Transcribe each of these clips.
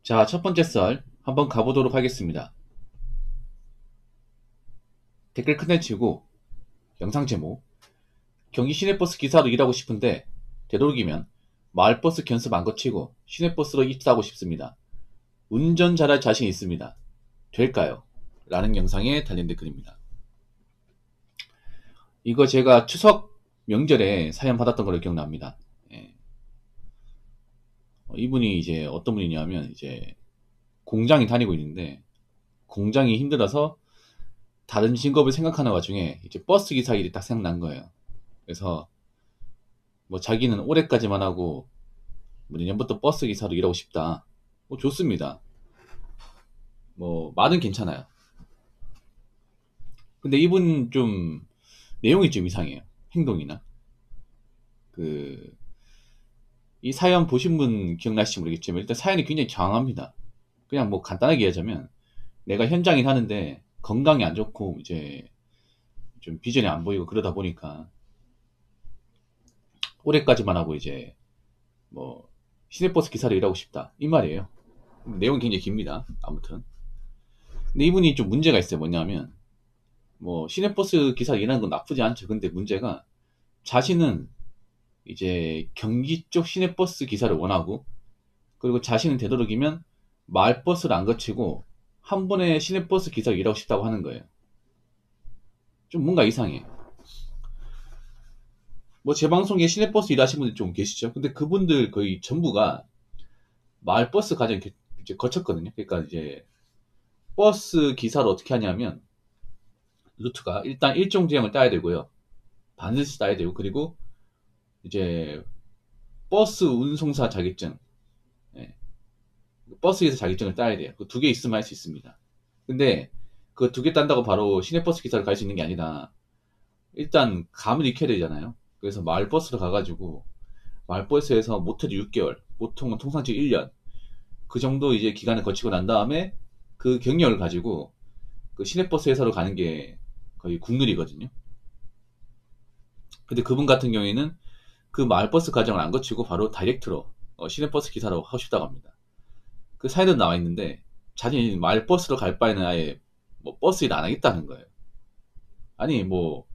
자, 첫 번째 썰 한번 가보도록 하겠습니다. 댓글 큰애 치고 영상 제목: 경기 시내버스 기사로 일하고 싶은데 되도록이면 마을버스 견습 안 거치고 시내버스로 입사하고 싶습니다. 운전 잘할 자신 있습니다. 될까요? 라는 영상에 달린 댓글입니다. 이거 제가 추석 명절에 사연 받았던 걸로 기억납니다. 예. 이분이 이제 어떤 분이냐면 이제 공장에 다니고 있는데 공장이 힘들어서 다른 직업을 생각하는 와중에 이제 버스 기사 일이 딱 생각난 거예요. 그래서 뭐 자기는 올해까지만 하고 뭐 내년부터 버스 기사로 일하고 싶다. 뭐 좋습니다. 뭐 말은 괜찮아요. 근데 이분 좀 내용이 좀 이상해요. 행동이나 그 이 사연 보신 분 기억나실지 모르겠지만 일단 사연이 굉장히 장황합니다. 그냥 뭐 간단하게 얘기하자면 내가 현장일 하는데 건강이 안 좋고 이제 좀 비전이 안 보이고 그러다 보니까 올해까지만 하고 이제 뭐 시내버스 기사로 일하고 싶다 이 말이에요. 내용이 굉장히 깁니다. 아무튼 근데 이분이 좀 문제가 있어요. 뭐냐면 뭐 시내버스 기사 일하는 건 나쁘지 않죠. 근데 문제가 자신은 이제 경기 쪽 시내버스 기사를 원하고 그리고 자신은 되도록이면 마을버스를 안 거치고 한 번에 시내버스 기사로 일하고 싶다고 하는 거예요. 좀 뭔가 이상해. 뭐 제 방송에 시내버스 일하시는 분들 좀 계시죠. 근데 그분들 거의 전부가 마을버스 과정 이제 거쳤거든요. 그러니까 이제 버스 기사를 어떻게 하냐면 루트가 일단 일종 지형을 따야 되고요. 반드시 따야 되고 그리고 이제 버스 운송사 자격증, 예, 버스에서 자격증을 따야 돼요. 그 두 개 있으면 할 수 있습니다. 근데 그 두 개 딴다고 바로 시내버스 기사를 갈 수 있는 게 아니라 일단 감을 익혀야 되잖아요. 그래서 마을버스로 가가지고 마을버스에서 못해도 6개월, 보통은 통상적 1년 그 정도 이제 기간을 거치고 난 다음에 그 경력을 가지고 그 시내버스 회사로 가는 게 거의 국룰이거든요. 근데 그분 같은 경우에는 그 마을버스 과정을 안 거치고 바로 다이렉트로 시내버스 기사로 하고 싶다고 합니다. 그 사연은 나와 있는데 자신이 마을버스로 갈 바에는 아예 뭐 버스 일 안 하겠다는 거예요. 아니 뭐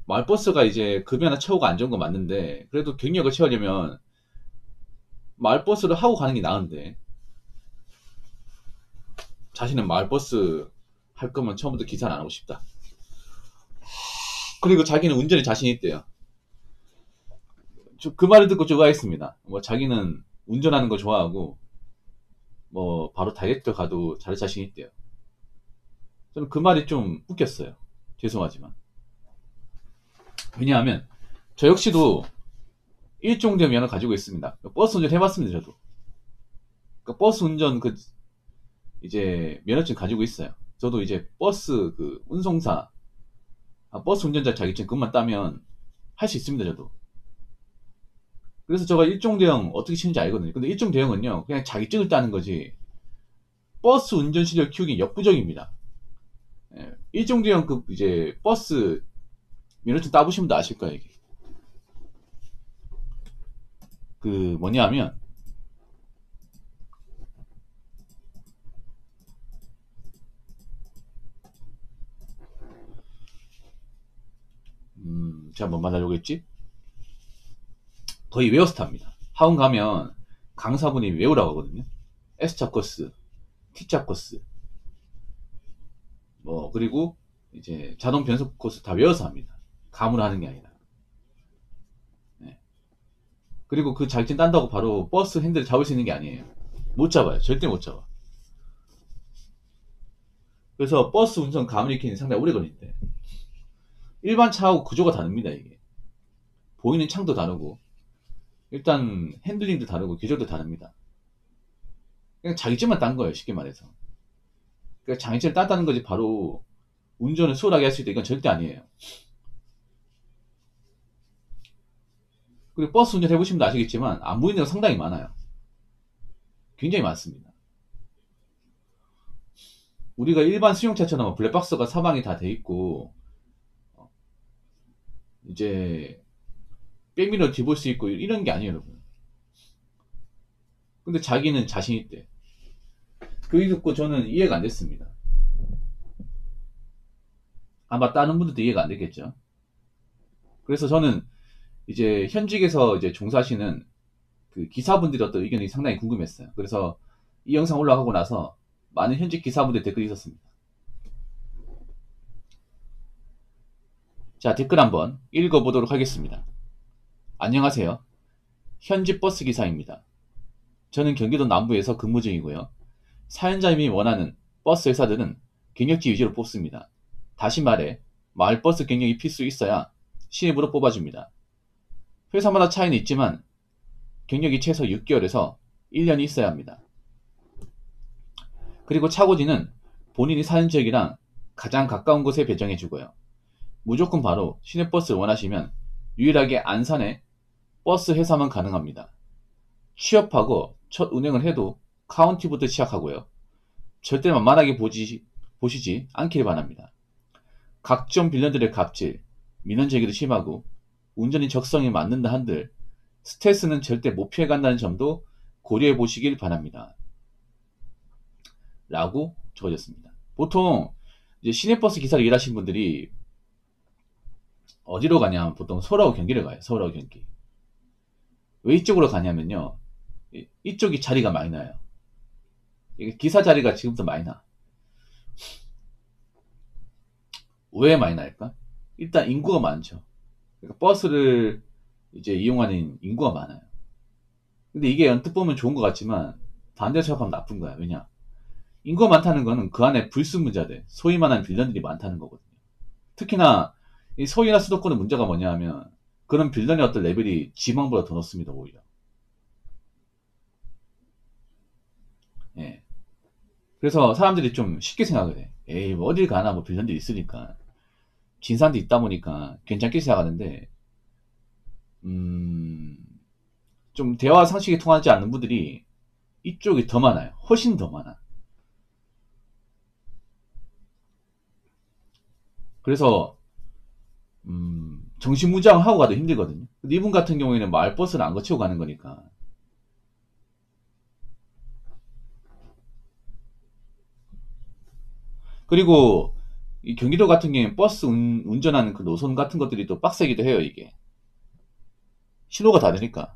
마을버스가 이제 급여나 처우가 안 좋은 건 맞는데 그래도 경력을 채우려면 마을버스를 하고 가는 게 나은데 자신은 마을버스 할 거면 처음부터 기사를 안 하고 싶다. 그리고 자기는 운전에 자신이 있대요. 그 말을 듣고 좋아했습니다. 뭐 자기는 운전하는 거 좋아하고 뭐 바로 다이렉트 가도 잘할 자신 있대요. 저는 그 말이 좀 웃겼어요. 죄송하지만. 왜냐하면 저 역시도 일종의 면허를 가지고 있습니다. 버스 운전 해봤습니다. 저도. 그러니까 버스 운전 그 이제 면허증 가지고 있어요. 저도 이제 버스 그 운송사 버스 운전자 자격증 그것만 따면 할 수 있습니다. 저도. 그래서 제가 일종 대형 어떻게 치는지 알거든요. 근데 일종 대형은요 그냥 자격증을 따는 거지 버스 운전 실력 키우기 역부족입니다. 예, 일종 대형 그 이제 버스 면허증 따보신 분도 아실 거예요. 이게. 그 뭐냐면 제가 뭔 말하려고 했지? 거의 외워스타입니다. 학원 가면 강사분이 외우라고 하거든요. S자 코스, T자 코스, 뭐 그리고 이제 자동 변속 코스 다 외워서 합니다. 감으로 하는 게 아니라. 네. 그리고 그 자격증 딴다고 바로 버스 핸들 잡을 수 있는 게 아니에요. 못 잡아요. 절대 못 잡아. 그래서 버스 운전 감을 익히는 게 상당히 오래 걸린대. 일반 차하고 구조가 다릅니다, 이게. 보이는 창도 다르고, 일단 핸들링도 다르고, 기조도 다릅니다. 그냥 자격증만 딴 거예요, 쉽게 말해서. 그러니까 자격증을 땄다는 거지, 바로 운전을 수월하게 할 수 있다. 이건 절대 아니에요. 그리고 버스 운전 해보시면 아시겠지만, 안 보이는 데가 상당히 많아요. 굉장히 많습니다. 우리가 일반 승용차처럼 블랙박스가 사방이 다 돼 있고, 이제 백미러 뒤볼 수 있고 이런 게 아니에요, 여러분. 근데 자기는 자신 있대. 그게 듣고 저는 이해가 안 됐습니다. 아마 다른 분들도 이해가 안 됐겠죠. 그래서 저는 이제 현직에서 이제 종사하시는 그 기사분들의 어떤 의견이 상당히 궁금했어요. 그래서 이 영상 올라가고 나서 많은 현직 기사분들 댓글이 있었습니다. 자, 댓글 한번 읽어보도록 하겠습니다. 안녕하세요. 현직 버스 기사입니다. 저는 경기도 남부에서 근무 중이고요. 사연자님이 원하는 버스 회사들은 경력직 위주로 뽑습니다. 다시 말해 마을버스 경력이 필수 있어야 신입으로 뽑아줍니다. 회사마다 차이는 있지만 경력이 최소 6개월에서 1년이 있어야 합니다. 그리고 차고지는 본인이 사는 지역이랑 가장 가까운 곳에 배정해주고요. 무조건 바로 시내버스를 원하시면 유일하게 안산에 버스 회사만 가능합니다. 취업하고 첫 운행을 해도 카운티부터 시작하고요. 절대 만만하게 보시지 않길 바랍니다. 각종 빌런들의 갑질, 민원 제기도 심하고 운전이 적성에 맞는다 한들 스트레스는 절대 못 피해간다는 점도 고려해 보시길 바랍니다. 라고 적어졌습니다. 보통 이제 시내버스 기사로 일하신 분들이 어디로 가냐면 보통 서울하고 경기를 가요. 서울하고 경기. 왜 이쪽으로 가냐면요. 이쪽이 자리가 많이 나요. 기사 자리가 지금부터 많이 나. 왜 많이 날까? 일단 인구가 많죠. 그러니까 버스를 이제 이용하는 인구가 많아요. 근데 이게 언뜻 보면 좋은 것 같지만 반대로 생각하면 나쁜 거야. 왜냐? 인구가 많다는 거는 그 안에 불순물자들, 소위 말하는 빌런들이 많다는 거거든요. 특히나 이 서울이나 수도권의 문제가 뭐냐 하면 그런 빌런의 어떤 레벨이 지방보다 더 높습니다. 오히려. 예. 그래서 사람들이 좀 쉽게 생각을 해. 에이, 뭐 어딜 가나 뭐 빌런들이 있으니까. 진산도 있다 보니까 괜찮게 생각하는데, 좀 대화 상식이 통하지 않는 분들이 이쪽이 더 많아요. 훨씬 더 많아. 그래서, 정신무장하고 가도 힘들거든요. 근데 이분 같은 경우에는 마을버스를 안 거치고 가는 거니까. 그리고 이 경기도 같은 경우에는 버스 운전하는 그 노선 같은 것들이 또 빡세기도 해요, 이게. 신호가 다르니까.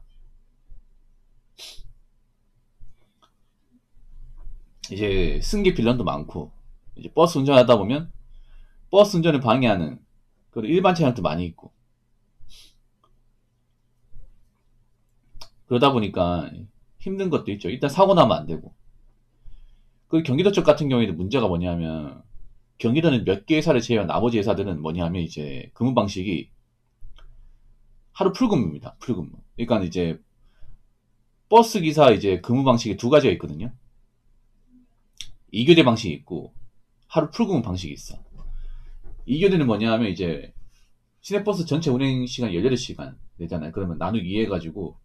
이제 승객 빌런도 많고, 이제 버스 운전하다 보면 버스 운전을 방해하는 그런 일반 차량도 많이 있고. 그러다 보니까 힘든 것도 있죠. 일단 사고 나면 안 되고. 그 경기도 쪽 같은 경우에도 문제가 뭐냐면 경기도는 몇 개 회사를 제외한 나머지 회사들은 뭐냐면 이제 근무 방식이 하루 풀근무입니다. 풀근무. 그러니까 이제 버스 기사 이제 근무 방식이 두 가지가 있거든요. 2교대 방식이 있고 하루 풀근무 방식이 있어. 2교대는 뭐냐면 이제 시내버스 전체 운행 시간 18시간 되잖아요. 그러면 나누기 2 해가지고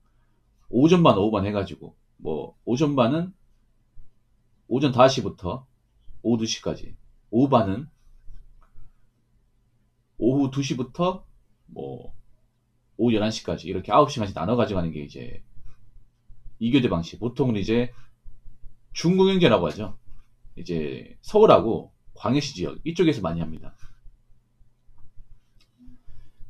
오전 반, 오후 반 해가지고 뭐 오전 반은 오전 5시부터 오후 2시까지, 오후 반은 오후 2시부터 뭐 오후 11시까지 이렇게 9시간씩 나눠 가져가는 게 이제 2교대 방식. 보통은 이제 중공영제라고 하죠. 이제 서울하고 광역시 지역 이쪽에서 많이 합니다.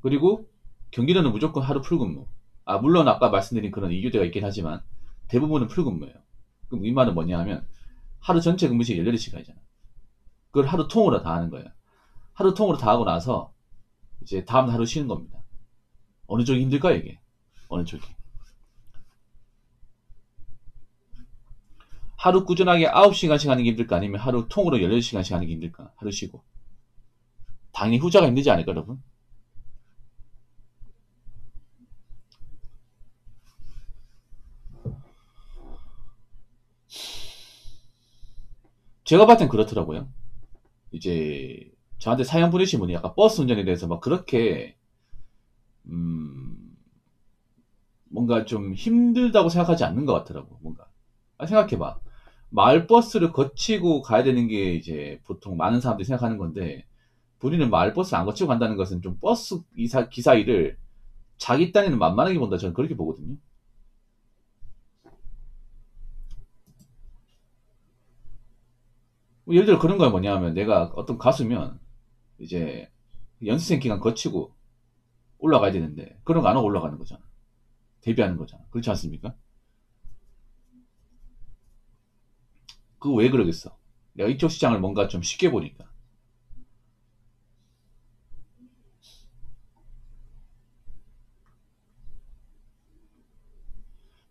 그리고 경기도는 무조건 하루 풀근무. 아, 물론 아까 말씀드린 그런 2교대가 있긴 하지만 대부분은 풀근무예요. 그럼 이 말은 뭐냐 하면 하루 전체 근무시간 18시간이잖아. 그걸 하루 통으로 다 하는 거예요. 하루 통으로 다 하고 나서 이제 다음 하루 쉬는 겁니다. 어느 쪽이 힘들까요, 이게? 어느 쪽이? 하루 꾸준하게 9시간씩 하는 게 힘들까? 아니면 하루 통으로 18시간씩 하는 게 힘들까? 하루 쉬고. 당연히 후자가 힘들지 않을까, 여러분? 제가 봤을 땐 그렇더라고요. 이제 저한테 사연 보내신 분이 약간 버스 운전에 대해서 막 그렇게 뭔가 좀 힘들다고 생각하지 않는 것 같더라고. 뭔가 생각해봐. 마을버스를 거치고 가야 되는 게 이제 보통 많은 사람들이 생각하는 건데 본인은 마을버스 안 거치고 간다는 것은 좀 버스 기사 일을 자기 딴에는 만만하게 본다. 저는 그렇게 보거든요. 예를 들어 그런 거야. 뭐냐면 내가 어떤 가수면 이제 연습생 기간 거치고 올라가야 되는데 그런 거 안 하고 올라가는 거잖아. 데뷔하는 거잖아. 그렇지 않습니까? 그거 왜 그러겠어? 내가 이쪽 시장을 뭔가 좀 쉽게 보니까.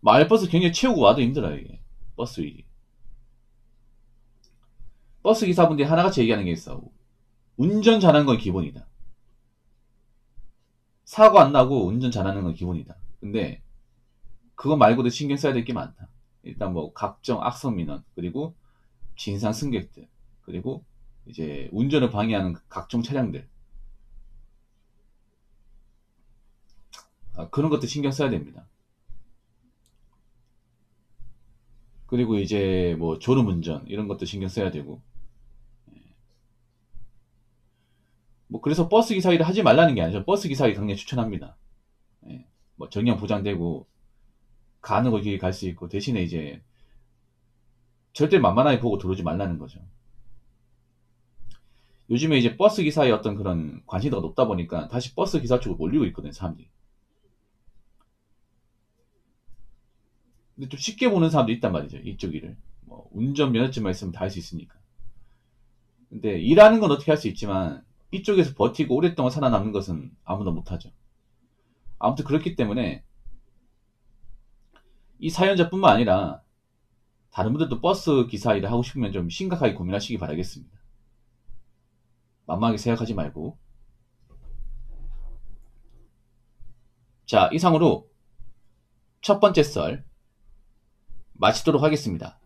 마을버스 경력 채우고 와도 힘들어요, 이게. 버스 일이. 버스 기사분들이 하나같이 얘기하는 게 있어. 운전 잘하는 건 기본이다. 사고 안 나고 운전 잘하는 건 기본이다. 근데 그거 말고도 신경 써야 될 게 많다. 일단 뭐 각종 악성 민원, 그리고 진상 승객들, 그리고 이제 운전을 방해하는 각종 차량들. 그런 것도 신경 써야 됩니다. 그리고 이제 뭐 졸음운전 이런 것도 신경 써야 되고. 뭐 그래서 버스 기사 일을 하지 말라는 게 아니죠. 버스 기사 일 강력 추천합니다. 예. 뭐 정량 보장되고 가는 거 길이 갈 수 있고 대신에 이제 절대 만만하게 보고 들어오지 말라는 거죠. 요즘에 이제 버스 기사의 어떤 그런 관심도가 높다 보니까 다시 버스 기사 쪽으로 몰리고 있거든요, 사람들이. 근데 좀 쉽게 보는 사람도 있단 말이죠, 이쪽 일을. 뭐 운전 면허증만 있으면 다 할 수 있으니까. 근데 일하는 건 어떻게 할 수 있지만 이쪽에서 버티고 오랫동안 살아남는 것은 아무나 못하죠. 아무튼 그렇기 때문에 이 사연자뿐만 아니라 다른 분들도 버스 기사 일을 하고 싶으면 좀 심각하게 고민하시기 바라겠습니다. 만만하게 생각하지 말고. 자, 이상으로 첫 번째 썰 마치도록 하겠습니다.